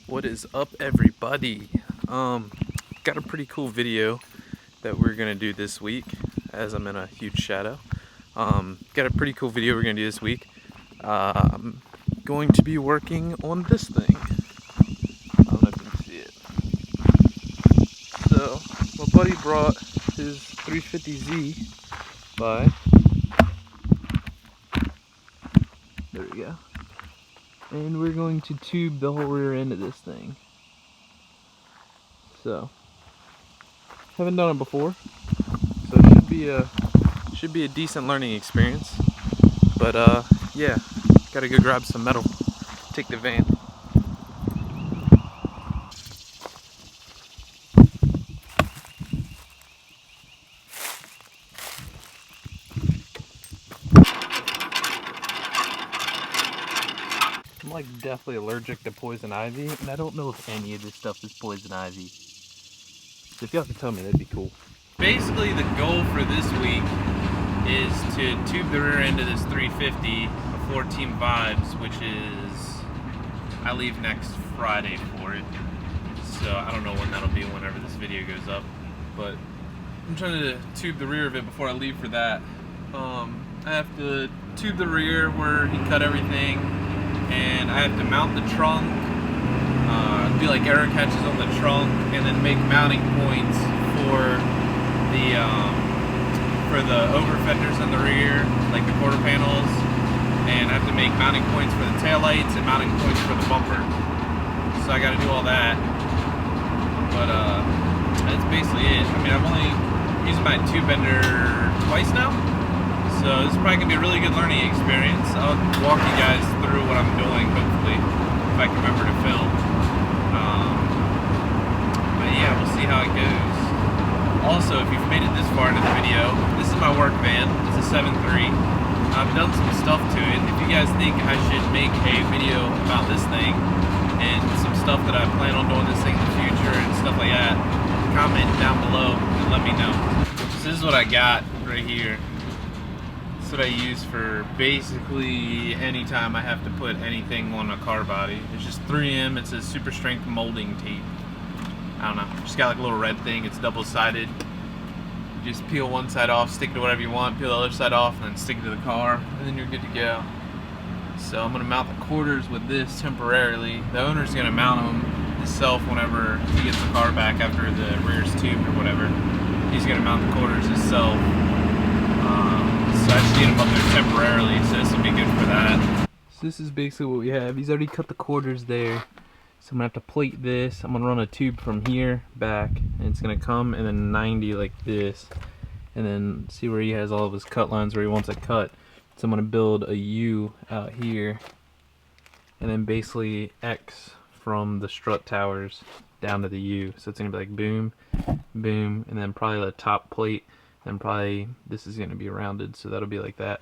What is up, everybody? Got a pretty cool video that we're gonna do this week, as I'm in a huge shadow. Got a pretty cool video we're gonna do this week. I'm going to be working on this thing. I don't know if you can see it. So, my buddy brought his 350Z by. There we go. And we're going to tube the whole rear end of this thing. So, haven't done it before, so it should be a decent learning experience. But yeah, gotta go grab some metal, take the van. I'm like deathly allergic to poison ivy, and I don't know if any of this stuff is poison ivy. So if y'all could tell me, that'd be cool. Basically, the goal for this week is to tube the rear end of this 350 before Team Vibes, which is, I leave next Friday for it. So I don't know when that'll be, whenever this video goes up. But I'm trying to tube the rear of it before I leave for that. I have to tube the rear where he cut everything, and I have to mount the trunk, do like arrow catches on the trunk, and then make mounting points for the over fenders in the rear, like the quarter panels, and I have to make mounting points for the taillights and mounting points for the bumper. So I got to do all that. But that's basically it. I mean, I've only used my tube bender twice now, so this is probably gonna be a really good learning experience. I'll walk you guys through what I'm doing, hopefully, if I can remember to film. But yeah, we'll see how it goes. Also, if you've made it this far into the video, this is my work van. It's a 7.3. I've done some stuff to it. If you guys think I should make a video about this thing and some stuff that I plan on doing this thing in the future and stuff like that, comment down below and let me know. So this is what I got right here. This is what I use for basically any time I have to put anything on a car body. It's just 3M. It's a super strength molding tape. I don't know, just got like a little red thing. It's double-sided. You just peel one side off, stick it to whatever you want, peel the other side off, and then stick it to the car, and then you're good to go. So I'm gonna mount the quarters with this temporarily. The owner's gonna mount them himself whenever he gets the car back after the rear's tubed or whatever. He's gonna mount the quarters himself. So I just need them up there temporarily, so this will be good for that. So this is basically what we have. He's already cut the quarters there. So I'm gonna have to plate this. I'm gonna run a tube from here back, and it's gonna come and then 90 like this, and then see where he has all of his cut lines where he wants it cut. So I'm gonna build a U out here, and then basically X from the strut towers down to the U. So it's gonna be like boom, boom, and then probably the top plate, and probably this is gonna be rounded, so that'll be like that.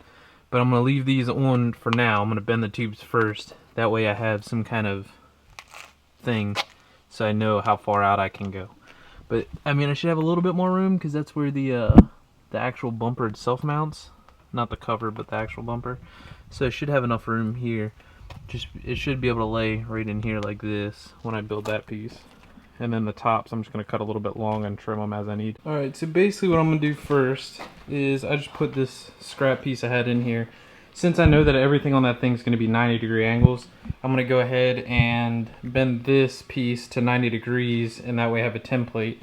But I'm gonna leave these on for now. I'm gonna bend the tubes first. That way I have some kind of thing, so I know how far out I can go. But I mean, I should have a little bit more room because that's where the actual bumper itself mounts, not the cover, but the actual bumper. So I should have enough room here. Just it should be able to lay right in here like this when I build that piece. And then the tops, I'm just gonna cut a little bit long and trim them as I need. All right, so basically what I'm gonna do first is I just put this scrap piece I had in here. Since I know that everything on that thing is going to be 90-degree angles, I'm going to go ahead and bend this piece to 90 degrees, and that way I have a template.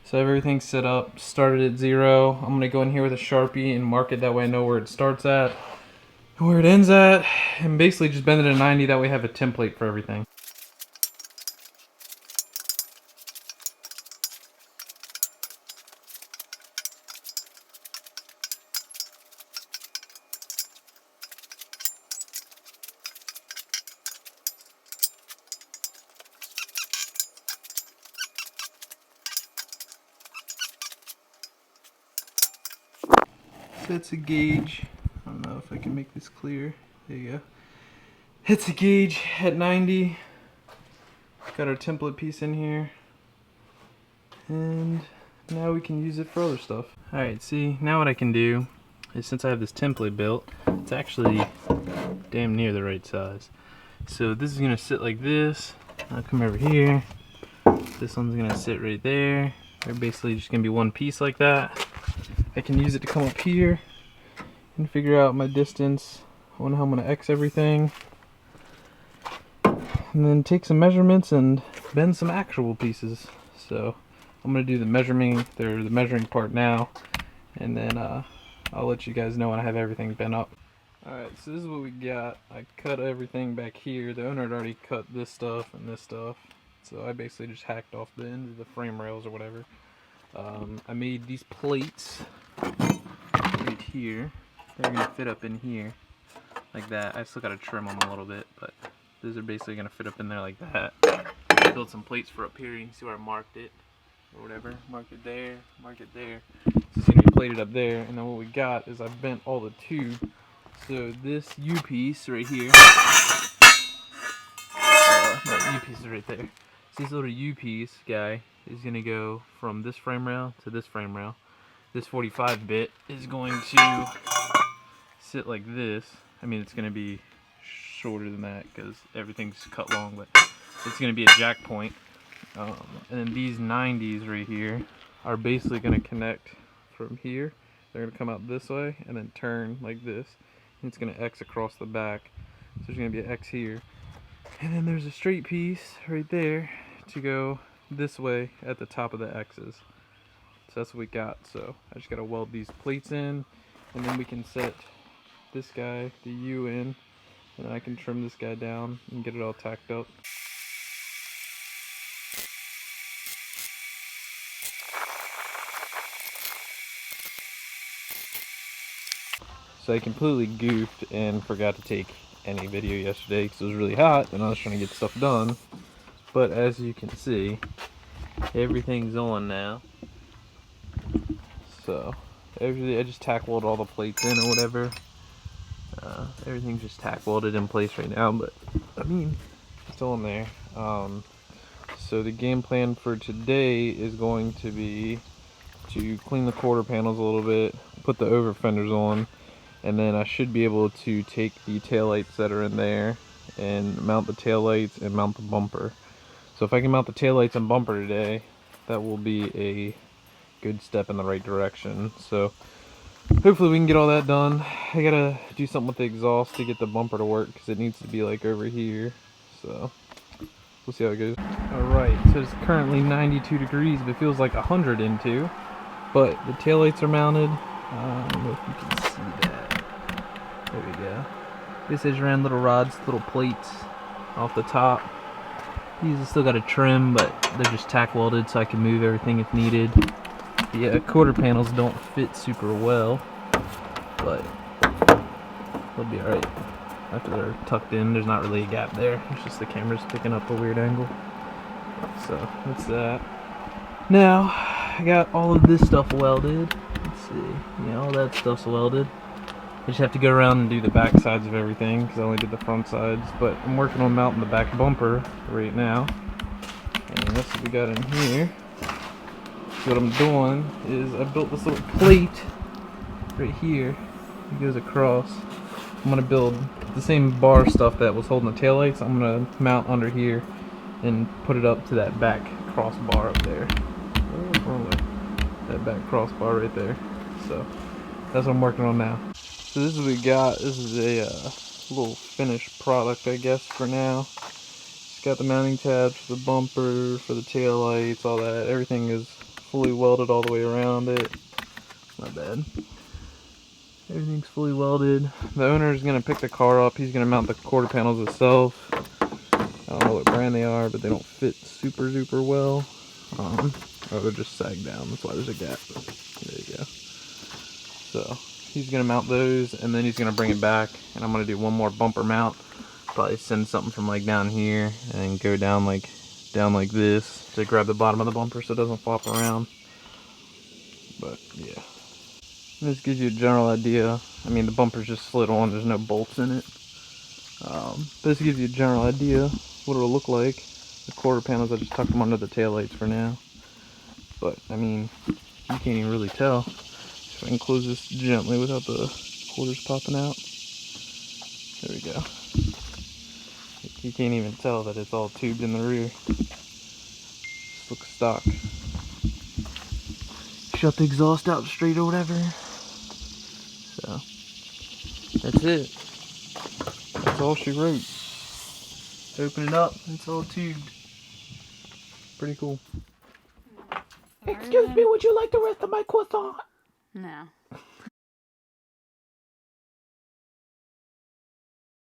So everything's set up, started at 0. I'm going to go in here with a Sharpie and mark it, that way I know where it starts at and where it ends at, and basically just bend it to 90, that way I have a template for everything. That's a gauge. I don't know if I can make this clear. There you go. It's a gauge at 90. Got our template piece in here. And now we can use it for other stuff. Alright, see, now what I can do is, since I have this template built, it's actually damn near the right size. So this is going to sit like this. I'll come over here. This one's gonna sit right there. They're basically just gonna be one piece like that. I can use it to come up here and figure out my distance on how I'm gonna X everything. And then take some measurements and bend some actual pieces. So I'm gonna do the measuring part now, and then I'll let you guys know when I have everything bent up. Alright, so this is what we got. I cut everything back here. The owner had already cut this stuff and this stuff, so I basically just hacked off the ends of the frame rails or whatever. I made these plates right here. They're gonna fit up in here like that. I still gotta trim them a little bit, but these are basically gonna fit up in there like that. I built some plates for up here. You can see where I marked it or whatever. Marked it there, marked it there. So it's gonna be plated up there, and then what we got is I bent all the tube. So this U-piece right here, no, U-piece is right there. So this little U-piece guy is going to go from this frame rail to this frame rail. This 45 bit is going to sit like this. I mean, it's going to be shorter than that because everything's cut long, but it's going to be a jack point. And then these 90s right here are basically going to connect from here. They're going to come out this way and then turn like this. It's going to X across the back, so there's going to be an X here, and then there's a straight piece right there to go this way at the top of the X's. So that's what we got. So I just got to weld these plates in, and then we can set this guy, the U, in, and then I can trim this guy down and get it all tacked up. So I completely goofed and forgot to take any video yesterday because it was really hot and I was trying to get stuff done. But as you can see, everything's on now. So I just tack welded all the plates in or whatever. Everything's just tack welded in place right now, but I mean, it's all in there. So the game plan for today is going to be to clean the quarter panels a little bit, put the over fenders on, and then I should be able to take the taillights that are in there and mount the taillights and mount the bumper. So if I can mount the taillights and bumper today, that will be a good step in the right direction. So hopefully we can get all that done. I gotta do something with the exhaust to get the bumper to work because it needs to be like over here. So we'll see how it goes. Alright, so it's currently 92 degrees, but it feels like 100 into. But the taillights are mounted. I don't know if you can see that. There we go. This is ran little rods, little plates off the top. These have still got a trim, but they're just tack welded so I can move everything if needed. The quarter panels don't fit super well, but they'll be alright. After they're tucked in, there's not really a gap there. It's just the camera's picking up a weird angle. So that's that. Now, I got all of this stuff welded. Let's see. Yeah, all that stuff's welded. I just have to go around and do the back sides of everything because I only did the front sides. But I'm working on mounting the back bumper right now. And that's what we got in here. So what I'm doing is I built this little plate right here. It goes across. I'm going to build the same bar stuff that was holding the taillights. I'm going to mount under here and put it up to that back crossbar up there. Oh, wrong way. That back crossbar right there. So that's what I'm working on now. So this is what we got. This is a little finished product, I guess, for now. It's got the mounting tabs for the bumper, for the tail lights, all that. Everything is fully welded all the way around it. Not bad. Everything's fully welded. The owner is going to pick the car up. He's going to mount the quarter panels himself. I don't know what brand they are, but they don't fit super duper well. Or they're just sagged down. That's why there's a gap. There you go. So he's going to mount those, and then he's going to bring it back, and I'm going to do one more bumper mount. Probably send something from like down here and go down like this to grab the bottom of the bumper so it doesn't flop around. But yeah, this gives you a general idea. I mean, the bumper's just slid on, there's no bolts in it. But this gives you a general idea what it'll look like. The quarter panels, I just tucked them under the taillights for now. But I mean, you can't even really tell. So I can close this gently without the quarters popping out. There we go. Like You can't even tell that it's all tubed in the rear. Just looks stock. Shut the exhaust out straight or whatever. So, that's it. That's all she wrote. Open it up, it's all tubed. Pretty cool. Excuse me, would you like the rest of my croissant? No.